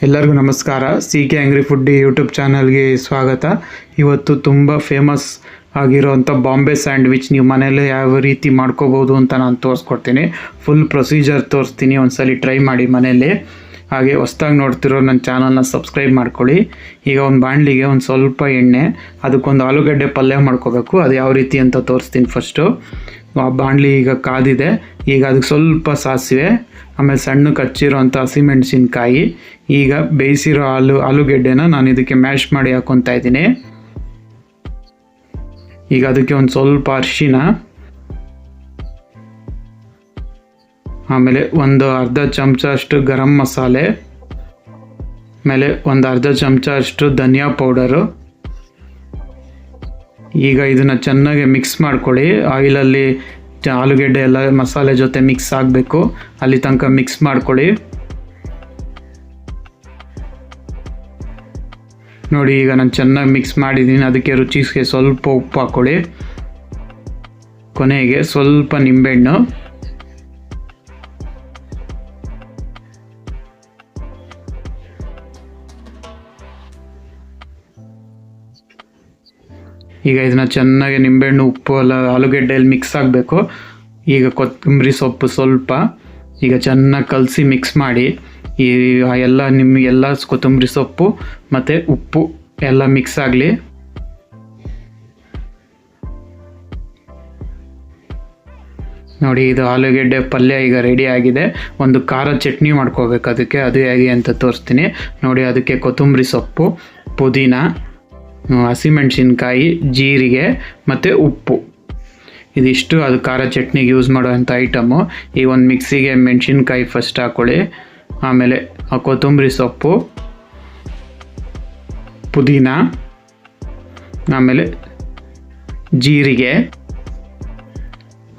ಎಲ್ಲರಿಗೂ ನಮಸ್ಕಾರ. CK angry food YouTube ಚಾನಲ್ಗೆ ಸ್ವಾಗತ. ಇವತ್ತು ತುಂಬ ಫೇಮಸ್ ಆಗಿರೋವಂಥ ಬಾಂಬೆ ಸ್ಯಾಂಡ್ವಿಚ್ ನೀವು ಮನೇಲಿ ಯಾವ ರೀತಿ ಮಾಡ್ಕೋಬೋದು ಅಂತ ನಾನು ತೋರಿಸ್ಕೊಡ್ತೀನಿ. ಫುಲ್ ಪ್ರೊಸೀಜರ್ ತೋರಿಸ್ತೀನಿ, ಒಂದ್ಸಲಿ ಟ್ರೈ ಮಾಡಿ ಮನೇಲಿ. ಹಾಗೆ ಹೊಸ್ದಾಗಿ ನೋಡ್ತಿರೋ ನನ್ನ ಚಾನಲ್ನ ಸಬ್ಸ್ಕ್ರೈಬ್ ಮಾಡ್ಕೊಳ್ಳಿ. ಈಗ ಒಂದು ಬಾಣಲಿಗೆ ಒಂದು ಸ್ವಲ್ಪ ಎಣ್ಣೆ, ಅದಕ್ಕೊಂದು ಆಲೂಗಡ್ಡೆ ಪಲ್ಯ ಮಾಡ್ಕೋಬೇಕು. ಅದು ಯಾವ ರೀತಿ ಅಂತ ತೋರಿಸ್ತೀನಿ. ಫಸ್ಟು ಆ ಬಾಣಲಿ ಈಗ ಕಾದಿದೆ. ಈಗ ಅದಕ್ಕೆ ಸ್ವಲ್ಪ ಸಾಸಿವೆ, ಆಮೇಲೆ ಸಣ್ಣಕ್ಕೆ ಹಚ್ಚಿರೋಂಥ ಹಸಿಮೆಣಸಿನ್ಕಾಯಿ, ಈಗ ಬೇಯಿಸಿರೋ ಆಲೂಗೆಡ್ಡೆನ ನಾನು ಇದಕ್ಕೆ ಮ್ಯಾಶ್ ಮಾಡಿ ಹಾಕ್ಕೊತಾ ಇದ್ದೀನಿ. ಈಗ ಅದಕ್ಕೆ ಒಂದು ಸ್ವಲ್ಪ ಅರಿಶಿನ, ಆಮೇಲೆ ಒಂದು ಅರ್ಧ ಚಮಚ ಅಷ್ಟು ಗರಂ ಮಸಾಲೆ, ಆಮೇಲೆ ಒಂದು ಅರ್ಧ ಚಮಚ ಅಷ್ಟು ಧನಿಯಾ ಪೌಡರು. ಈಗ ಇದನ್ನು ಚೆನ್ನಾಗಿ ಮಿಕ್ಸ್ ಮಾಡ್ಕೊಳ್ಳಿ. ಆಯಿಲಲ್ಲಿ ಆಲೂಗೆಡ್ಡೆ ಎಲ್ಲ ಮಸಾಲೆ ಜೊತೆ ಮಿಕ್ಸ್ ಆಗಬೇಕು, ಅಲ್ಲಿ ತನಕ ಮಿಕ್ಸ್ ಮಾಡ್ಕೊಳ್ಳಿ. ನೋಡಿ, ಈಗ ನಾನು ಚೆನ್ನಾಗಿ ಮಿಕ್ಸ್ ಮಾಡಿದ್ದೀನಿ. ಅದಕ್ಕೆ ರುಚಿಗೆ ಸ್ವಲ್ಪ ಉಪ್ಪು ಹಾಕ್ಕೊಳ್ಳಿ. ಕೊನೆಗೆ ಸ್ವಲ್ಪ ನಿಂಬೆಹಣ್ಣು, ಈಗ ಇದನ್ನು ಚೆನ್ನಾಗಿ ನಿಂಬೆಹಣ್ಣು ಉಪ್ಪು ಎಲ್ಲ ಆಲೂಗೆಡ್ಡೆಯಲ್ಲಿ ಮಿಕ್ಸ್ ಆಗಬೇಕು. ಈಗ ಕೊತ್ತಂಬರಿ ಸೊಪ್ಪು ಸ್ವಲ್ಪ ಈಗ ಚೆನ್ನಾಗಿ ಕಲಸಿ ಮಿಕ್ಸ್ ಮಾಡಿ. ಈ ಎಲ್ಲ ಕೊತ್ತಂಬರಿ ಸೊಪ್ಪು ಮತ್ತು ಉಪ್ಪು ಎಲ್ಲ ಮಿಕ್ಸ್ ಆಗಲಿ. ನೋಡಿ, ಇದು ಆಲೂಗೆಡ್ಡೆ ಪಲ್ಯ ಈಗ ರೆಡಿ ಆಗಿದೆ. ಒಂದು ಖಾರ ಚಟ್ನಿ ಮಾಡ್ಕೋಬೇಕು ಅದಕ್ಕೆ, ಅದು ಹೇಗೆ ಅಂತ ತೋರಿಸ್ತೀನಿ. ನೋಡಿ, ಅದಕ್ಕೆ ಕೊತ್ತಂಬರಿ ಸೊಪ್ಪು, ಪುದೀನ, ಹಸಿಮೆಣಸಿನ್ಕಾಯಿ, ಜೀರಿಗೆ ಮತ್ತು ಉಪ್ಪು, ಇದಿಷ್ಟು ಅದು ಖಾರ ಚಟ್ನಿಗೆ ಯೂಸ್ ಮಾಡೋವಂಥ ಐಟಮು. ಈಗ ಒಂದು ಮಿಕ್ಸಿಗೆ ಮೆಣಸಿನ್ಕಾಯಿ ಫಸ್ಟ್ ಹಾಕ್ಕೊಳ್ಳಿ, ಆಮೇಲೆ ಕೊತ್ತಂಬರಿ ಸೊಪ್ಪು, ಪುದೀನ, ಆಮೇಲೆ ಜೀರಿಗೆ,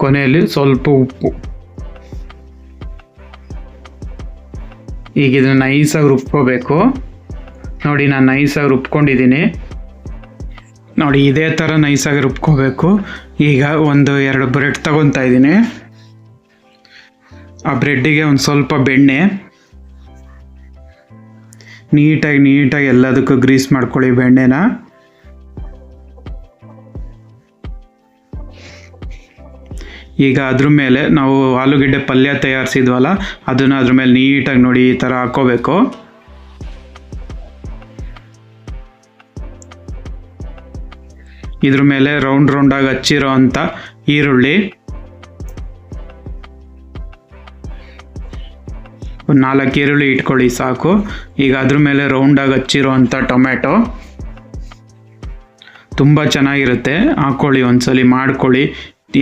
ಕೊನೆಯಲ್ಲಿ ಸ್ವಲ್ಪ ಉಪ್ಪು. ಈಗ ಇದನ್ನು ನೈಸಾಗಿ ರುಬ್ಕೋಬೇಕು. ನೋಡಿ, ನಾನು ನೈಸಾಗಿ ರುಬ್ಕೊಂಡಿದ್ದೀನಿ. ನೋಡಿ, ಇದೇ ಥರ ನೈಸಾಗಿ ರುಬ್ಕೋಬೇಕು. ಈಗ ಒಂದು 2 ಬ್ರೆಡ್ ತಗೊತಾ ಇದ್ದೀನಿ. ಆ ಬ್ರೆಡ್ಡಿಗೆ ಒಂದು ಸ್ವಲ್ಪ ಬೆಣ್ಣೆ, ನೀಟಾಗಿ ಎಲ್ಲದಕ್ಕೂ ಗ್ರೀಸ್ ಮಾಡ್ಕೊಳ್ಳಿ ಬೆಣ್ಣೆನ. ಈಗ ಅದ್ರ ಮೇಲೆ ನಾವು ಆಲೂಗೆಡ್ಡೆ ಪಲ್ಯ ತಯಾರಿಸಿದ್ವಲ್ಲ, ಅದನ್ನು ಅದ್ರ ಮೇಲೆ ನೀಟಾಗಿ ನೋಡಿ ಈ ಥರ ಹಾಕ್ಕೋಬೇಕು. ಇದ್ರ ಮೇಲೆ ರೌಂಡಾಗಿ ಹಚ್ಚಿರೋ ಅಂಥ ಈರುಳ್ಳಿ, ಒಂದು 4 ಈರುಳ್ಳಿ ಇಟ್ಕೊಳ್ಳಿ ಸಾಕು. ಈಗ ಅದ್ರ ಮೇಲೆ ರೌಂಡಾಗಿ ಹಚ್ಚಿರೋ ಅಂಥ ಟೊಮೆಟೊ ತುಂಬ ಚೆನ್ನಾಗಿರುತ್ತೆ, ಹಾಕ್ಕೊಳ್ಳಿ, ಒಂದ್ಸಲಿ ಮಾಡ್ಕೊಳ್ಳಿ,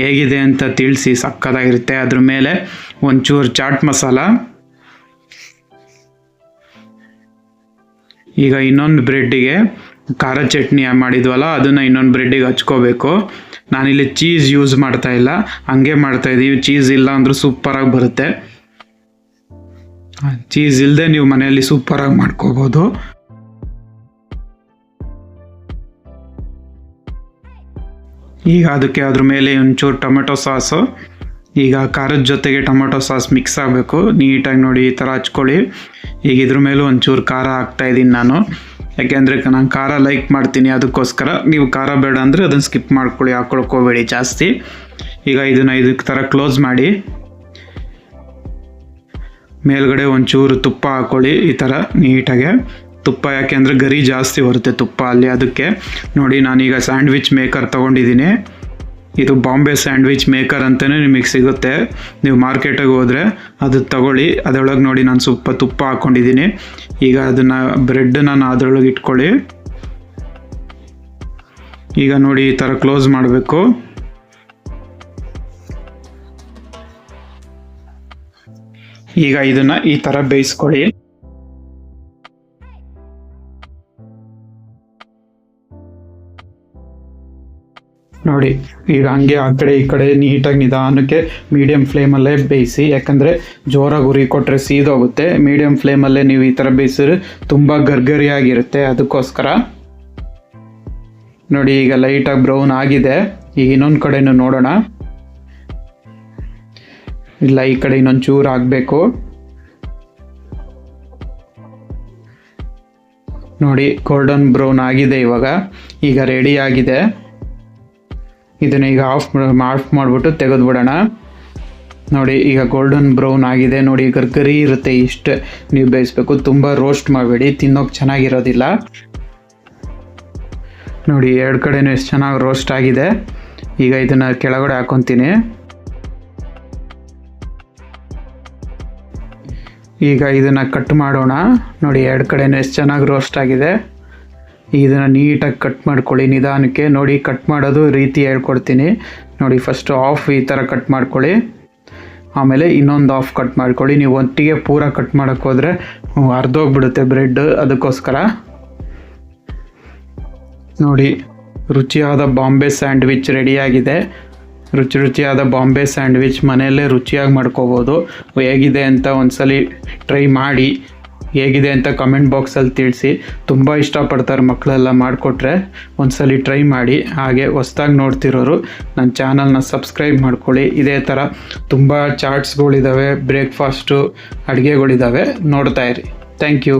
ಹೇಗಿದೆ ಅಂತ ತಿಳಿಸಿ. ಸಕ್ಕತ್ತಾಗಿರುತ್ತೆ. ಅದ್ರ ಮೇಲೆ ಒಂಚೂರು ಚಾಟ್ ಮಸಾಲ. ಈಗ ಇನ್ನೊಂದು ಬ್ರೆಡ್ಡಿಗೆ ಖಾರ ಚಟ್ನಿ ಮಾಡಿದ್ವಲ್ಲ, ಅದನ್ನು ಇನ್ನೊಂದು ಬ್ರೆಡ್ಡಿಗೆ ಹಚ್ಕೋಬೇಕು. ನಾನಿಲ್ಲಿ ಚೀಸ್ ಯೂಸ್ ಮಾಡ್ತಾ ಇಲ್ಲ, ಹಂಗೆ ಮಾಡ್ತಾಯಿದ್ದೀವಿ. ಚೀಸ್ ಇಲ್ಲ ಅಂದರೂ ಸೂಪರಾಗಿ ಬರುತ್ತೆ. ಚೀಸ್ ಇಲ್ಲದೆ ನೀವು ಮನೆಯಲ್ಲಿ ಸೂಪರಾಗಿ ಮಾಡ್ಕೋಬೋದು. ಈಗ ಅದಕ್ಕೆ ಅದ್ರ ಮೇಲೆ ಒಂಚೂರು ಟೊಮೆಟೊ ಸಾಸು. ಈಗ ಖಾರದ ಜೊತೆಗೆ ಟೊಮೆಟೊ ಸಾಸ್ ಮಿಕ್ಸ್ ಆಗಬೇಕು. ನೀಟಾಗಿ ನೋಡಿ ಈ ಥರ ಹಚ್ಕೊಳ್ಳಿ. ಈಗ ಇದ್ರ ಮೇಲೂ ಒಂಚೂರು ಖಾರ ಹಾಕ್ತಾಯಿದ್ದೀನಿ ನಾನು, ಯಾಕೆಂದರೆ ನಾನು ಖಾರ ಲೈಕ್ ಮಾಡ್ತೀನಿ, ಅದಕ್ಕೋಸ್ಕರ. ನೀವು ಖಾರ ಬೇಡ ಅಂದರೆ ಅದನ್ನು ಸ್ಕಿಪ್ ಮಾಡ್ಕೊಳ್ಳಿ, ಹಾಕ್ಕೊಳ್ಕೋಬೇಡಿ ಜಾಸ್ತಿ. ಈಗ ಇದನ್ನು ಇದಕ್ಕೆ ಥರ ಕ್ಲೋಸ್ ಮಾಡಿ, ಮೇಲ್ಗಡೆ ಒಂಚೂರು ತುಪ್ಪ ಹಾಕ್ಕೊಳ್ಳಿ ಈ ಥರ ನೀಟಾಗೆ. ತುಪ್ಪ ಯಾಕೆಂದರೆ ಗರಿ ಜಾಸ್ತಿ ಬರುತ್ತೆ ತುಪ್ಪ ಅಲ್ಲಿ, ಅದಕ್ಕೆ. ನೋಡಿ, ನಾನೀಗ ಸ್ಯಾಂಡ್ವಿಚ್ ಮೇಕರ್ ತೊಗೊಂಡಿದ್ದೀನಿ. ಇದು ಬಾಂಬೆ ಸ್ಯಾಂಡ್ವಿಚ್ ಮೇಕರ್ ಅಂತಲೇ ನಿಮಗೆ ಸಿಗುತ್ತೆ. ನೀವು ಮಾರ್ಕೆಟಿಗೆ ಹೋದರೆ ಅದು ತಗೊಳ್ಳಿ. ಅದರೊಳಗೆ ನೋಡಿ, ನಾನು ಸ್ವಲ್ಪ ತುಪ್ಪ ಹಾಕ್ಕೊಂಡಿದ್ದೀನಿ. ಈಗ ಅದನ್ನು ಬ್ರೆಡ್ಡನ್ನು ಅದರೊಳಗೆ ಇಟ್ಕೊಳ್ಳಿ. ಈಗ ನೋಡಿ, ಈ ಥರ ಕ್ಲೋಸ್ ಮಾಡಬೇಕು. ಈಗ ಇದನ್ನು ಈ ಥರ ಬೇಯಿಸ್ಕೊಳ್ಳಿ. ನೋಡಿ, ಈಗ ಹಂಗೆ ಆ ಕಡೆ ಈ ಕಡೆ ನೀಟಾಗಿ ನಿಧಾನಕ್ಕೆ ಮೀಡಿಯಮ್ ಫ್ಲೇಮಲ್ಲೇ ಬೇಯಿಸಿ. ಯಾಕಂದರೆ ಜೋರಾಗಿ ಉರಿ ಕೊಟ್ಟರೆ ಸೀದೋಗುತ್ತೆ. ಮೀಡಿಯಮ್ ಫ್ಲೇಮಲ್ಲೇ ನೀವು ಈ ಥರ ಬೇಯಿಸಿದ್ರೆ ತುಂಬ ಗರ್ಗರಿಯಾಗಿರುತ್ತೆ, ಅದಕ್ಕೋಸ್ಕರ. ನೋಡಿ, ಈಗ ಲೈಟಾಗಿ ಬ್ರೌನ್ ಆಗಿದೆ. ಈಗ ಇನ್ನೊಂದು ಕಡೆನೂ ನೋಡೋಣ. ಇಲ್ಲ, ಈ ಕಡೆ ಇನ್ನೊಂದು ಚೂರು ಆಗಬೇಕು. ನೋಡಿ ಗೋಲ್ಡನ್ ಬ್ರೌನ್ ಆಗಿದೆ. ಈಗ ರೆಡಿ ಆಗಿದೆ. ಇದನ್ನು ಈಗ ಆಫ್ ಮಾಡಿಬಿಟ್ಟು ತೆಗೆದುಬಿಡೋಣ. ನೋಡಿ ಈಗ ಗೋಲ್ಡನ್ ಬ್ರೌನ್ ಆಗಿದೆ. ನೋಡಿ ಗರಿ ಇರುತ್ತೆ, ಇಷ್ಟು ನೀವು ಬೇಯಿಸ್ಬೇಕು, ತುಂಬ ರೋಸ್ಟ್ ಮಾಡಬೇಡಿ, ತಿನ್ನೋಕೆ ಚೆನ್ನಾಗಿರೋದಿಲ್ಲ. ನೋಡಿ 2 ಕಡೆನೂ ಎಷ್ಟು ಚೆನ್ನಾಗಿ ರೋಸ್ಟ್ ಆಗಿದೆ. ಈಗ ಇದನ್ನು ಕೆಳಗಡೆ ಹಾಕೊತೀನಿ. ಈಗ ಇದನ್ನು ಕಟ್ ಮಾಡೋಣ. ನೋಡಿ 2 ಕಡೆನೂ ಎಷ್ಟು ಚೆನ್ನಾಗಿ ರೋಸ್ಟ್ ಆಗಿದೆ. ಇದನ್ನು ನೀಟಾಗಿ ಕಟ್ ಮಾಡ್ಕೊಳ್ಳಿ ನಿಧಾನಕ್ಕೆ. ನೋಡಿ ಕಟ್ ಮಾಡೋದು ರೀತಿ ಹೇಳ್ಕೊಡ್ತೀನಿ. ನೋಡಿ ಫಸ್ಟು ಆಫ್ ಈ ಥರ ಕಟ್ ಮಾಡ್ಕೊಳ್ಳಿ, ಆಮೇಲೆ ಇನ್ನೊಂದು ಆಫ್ ಕಟ್ ಮಾಡ್ಕೊಳ್ಳಿ. ನೀವು ಒಟ್ಟಿಗೆ ಪೂರ ಕಟ್ ಮಾಡೋಕ್ಕೆ ಹೋದರೆ ಅರ್ಧೋಗ್ಬಿಡುತ್ತೆ ಬ್ರೆಡ್, ಅದಕ್ಕೋಸ್ಕರ. ನೋಡಿ ರುಚಿಯಾದ ಬಾಂಬೆ ಸ್ಯಾಂಡ್ವಿಚ್ ರೆಡಿಯಾಗಿದೆ. ರುಚಿಯಾದ ಬಾಂಬೆ ಸ್ಯಾಂಡ್ವಿಚ್ ಮನೆಯಲ್ಲೇ ರುಚಿಯಾಗಿ ಮಾಡ್ಕೋಬೋದು. ಹೇಗಿದೆ ಅಂತ ಒಂದ್ಸಲಿ ಟ್ರೈ ಮಾಡಿ, ಹೇಗಿದೆ ಅಂತ ಕಮೆಂಟ್ ಬಾಕ್ಸಲ್ಲಿ ತಿಳಿಸಿ. ತುಂಬ ಇಷ್ಟಪಡ್ತಾರೆ ಮಕ್ಕಳೆಲ್ಲ, ಮಾಡಿಕೊಟ್ರೆ ಒಂದ್ಸಲಿ ಟ್ರೈ ಮಾಡಿ. ಹಾಗೆ ಹೊಸ್ದಾಗಿ ನೋಡ್ತಿರೋರು ನನ್ನ ಚಾನಲ್ನ ಸಬ್ಸ್ಕ್ರೈಬ್ ಮಾಡ್ಕೊಳ್ಳಿ. ಇದೇ ಥರ ತುಂಬ ಚಾಟ್ಸ್ಗಳಿದ್ದಾವೆ, ಬ್ರೇಕ್ಫಾಸ್ಟು ಅಡುಗೆಗಳಿದ್ದಾವೆ, ನೋಡ್ತಾಯಿರಿ. Thank you.